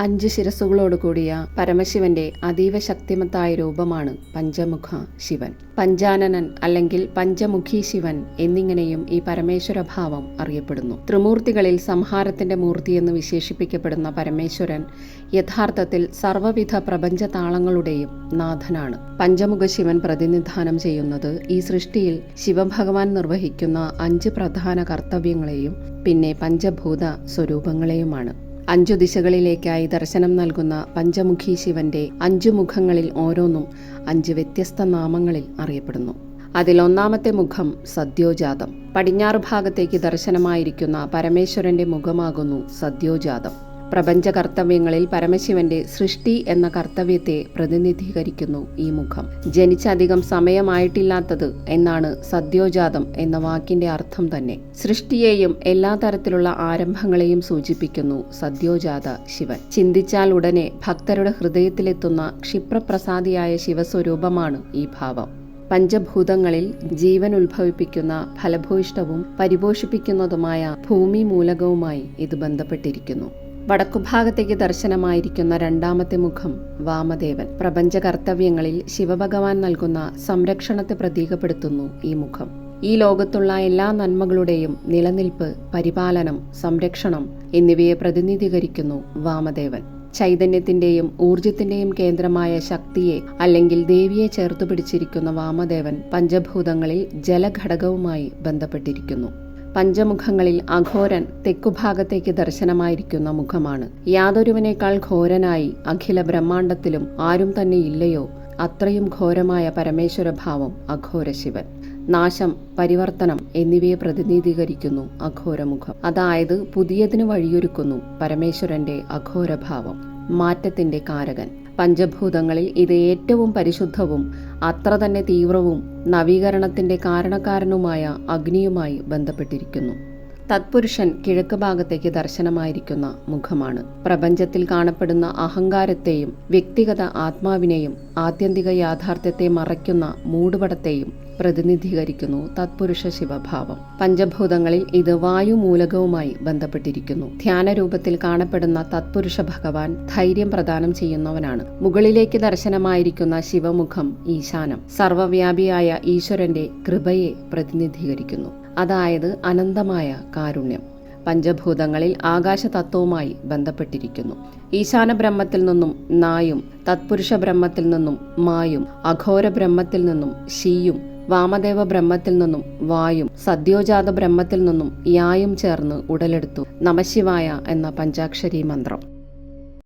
5 ശിരസ്സുകളോട് കൂടിയ പരമശിവന്റെ അതീവ ശക്തിമത്തായ രൂപമാണ് പഞ്ചമുഖ ശിവൻ. പഞ്ചാനനൻ അല്ലെങ്കിൽ പഞ്ചമുഖി ശിവൻ എന്നിങ്ങനെയും ഈ പരമേശ്വരഭാവം അറിയപ്പെടുന്നു. ത്രിമൂർത്തികളിൽ സംഹാരത്തിന്റെ മൂർത്തിയെന്ന് വിശേഷിപ്പിക്കപ്പെടുന്ന പരമേശ്വരൻ യഥാർത്ഥത്തിൽ സർവ്വവിധ പ്രപഞ്ച താളങ്ങളുടെയും നാഥനാണ്. പഞ്ചമുഖ ശിവൻ പ്രതിനിധാനം ചെയ്യുന്നത് ഈ സൃഷ്ടിയിൽ ശിവഭഗവാൻ നിർവഹിക്കുന്ന 5 പ്രധാന കർത്തവ്യങ്ങളെയും പിന്നെ പഞ്ചഭൂത സ്വരൂപങ്ങളെയുമാണ്. 5 ദിശകളിലേക്കായി ദർശനം നൽകുന്ന പഞ്ചമുഖി ശിവന്റെ 5 മുഖങ്ങളിൽ ഓരോന്നും 5 വ്യത്യസ്ത നാമങ്ങളിൽ അറിയപ്പെടുന്നു. അതിൽ ഒന്നാമത്തെ മുഖം സദ്യോജാതം. പടിഞ്ഞാറ് ഭാഗത്തേക്ക് ദർശനമായിരിക്കുന്ന പരമേശ്വരന്റെ മുഖമാകുന്നു സദ്യോജാതം. പ്രപഞ്ച കർത്തവ്യങ്ങളിൽ പരമശിവന്റെ സൃഷ്ടി എന്ന കർത്തവ്യത്തെ പ്രതിനിധീകരിക്കുന്നു ഈ മുഖം. ജനിച്ചധികം സമയമായിട്ടില്ലാത്തത് എന്നാണ് സദ്യോജാതം എന്ന വാക്കിന്റെ അർത്ഥം തന്നെ. സൃഷ്ടിയെയും എല്ലാ തരത്തിലുള്ള ആരംഭങ്ങളെയും സൂചിപ്പിക്കുന്നു സദ്യോജാത ശിവൻ. ചിന്തിച്ചാൽ ഉടനെ ഭക്തരുടെ ഹൃദയത്തിലെത്തുന്ന ക്ഷിപ്രപ്രസാദിയായ ശിവസ്വരൂപമാണ് ഈ ഭാവം. പഞ്ചഭൂതങ്ങളിൽ ജീവൻ ഉത്ഭവിപ്പിക്കുന്ന ഫലഭൂയിഷ്ടവും പരിപോഷിപ്പിക്കുന്നതുമായ ഭൂമി മൂലകവുമായി ഇത് ബന്ധപ്പെട്ടിരിക്കുന്നു. വടക്കുഭാഗത്തേക്ക് ദർശനമായിരിക്കുന്ന രണ്ടാമത്തെ മുഖം വാമദേവൻ. പ്രപഞ്ച കർത്തവ്യങ്ങളിൽ ശിവഭഗവാൻ നൽകുന്ന സംരക്ഷണത്തെ പ്രതീകപ്പെടുത്തുന്നു ഈ മുഖം. ഈ ലോകത്തുള്ള എല്ലാ നന്മകളുടെയും നിലനിൽപ്പ്, പരിപാലനം, സംരക്ഷണം എന്നിവയെ പ്രതിനിധീകരിക്കുന്നു വാമദേവൻ. ചൈതന്യത്തിന്റെയും ഊർജത്തിന്റെയും കേന്ദ്രമായ ശക്തിയെ അല്ലെങ്കിൽ ദേവിയെ ചേർത്തു പിടിച്ചിരിക്കുന്ന വാമദേവൻ പഞ്ചഭൂതങ്ങളിൽ ജലഘടകവുമായി ബന്ധപ്പെട്ടിരിക്കുന്നു. പഞ്ചമുഖങ്ങളിൽ അഘോരൻ തെക്കുഭാഗത്തേക്ക് ദർശനമായിരിക്കുന്ന മുഖമാണ്. യാതൊരുവനേക്കാൾ ഘോരനായി അഖില ബ്രഹ്മാണ്ടത്തിലും ആരും തന്നെ ഇല്ലയോ അത്രയും ഘോരമായ പരമേശ്വരഭാവം അഘോരശിവൻ. നാശം, പരിവർത്തനം എന്നിവയെ പ്രതിനിധീകരിക്കുന്നു അഘോരമുഖം. അതായത് പുതിയതിന് വഴിയൊരുക്കുന്നു പരമേശ്വരന്റെ അഘോരഭാവം, മാറ്റത്തിന്റെ കാരകൻ. പഞ്ചഭൂതങ്ങളിൽ ഇത് ഏറ്റവും പരിശുദ്ധവും അത്ര തന്നെ തീവ്രവും നവീകരണത്തിന്റെ കാരണക്കാരനുമായ അഗ്നിയുമായി ബന്ധപ്പെട്ടിരിക്കുന്നു. തത്പുരുഷൻ കിഴക്ക് ഭാഗത്തേക്ക് ദർശനമായിരിക്കുന്ന മുഖമാണ്. പ്രപഞ്ചത്തിൽ കാണപ്പെടുന്ന അഹങ്കാരത്തെയും വ്യക്തിഗത ആത്മാവിനെയും ആത്യന്തിക യാഥാർത്ഥ്യത്തെ മറയ്ക്കുന്ന മൂടുപടത്തെയും പ്രതിനിധീകരിക്കുന്നു തത്പുരുഷ ശിവഭാവം. പഞ്ചഭൂതങ്ങളിൽ ഇത് വായുമൂലകവുമായി ബന്ധപ്പെട്ടിരിക്കുന്നു. ധ്യാനരൂപത്തിൽ കാണപ്പെടുന്ന തത്പുരുഷ ഭഗവാൻ ധൈര്യം പ്രദാനം ചെയ്യുന്നവനാണ്. മുകളിലേക്ക് ദർശനമായിരിക്കുന്ന ശിവമുഖം ഈശാനം. സർവവ്യാപിയായ ഈശ്വരന്റെ കൃപയെ പ്രതിനിധീകരിക്കുന്നു. അതായത് അനന്തമായ കാരുണ്യം. പഞ്ചഭൂതങ്ങളിൽ ആകാശതത്വവുമായി ബന്ധപ്പെട്ടിരിക്കുന്നു. ഈശാന ബ്രഹ്മത്തിൽ നിന്നും നായും, തത്പുരുഷ ബ്രഹ്മത്തിൽ നിന്നും മായും, അഘോര ബ്രഹ്മത്തിൽ നിന്നും ശീയും, വാമദേവ ബ്രഹ്മത്തിൽ നിന്നും വായും, സദ്യോജാത ബ്രഹ്മത്തിൽ നിന്നും യായും ചേർന്ന് ഉടലെടുത്തു നമശിവായ എന്ന പഞ്ചാക്ഷരി മന്ത്രം.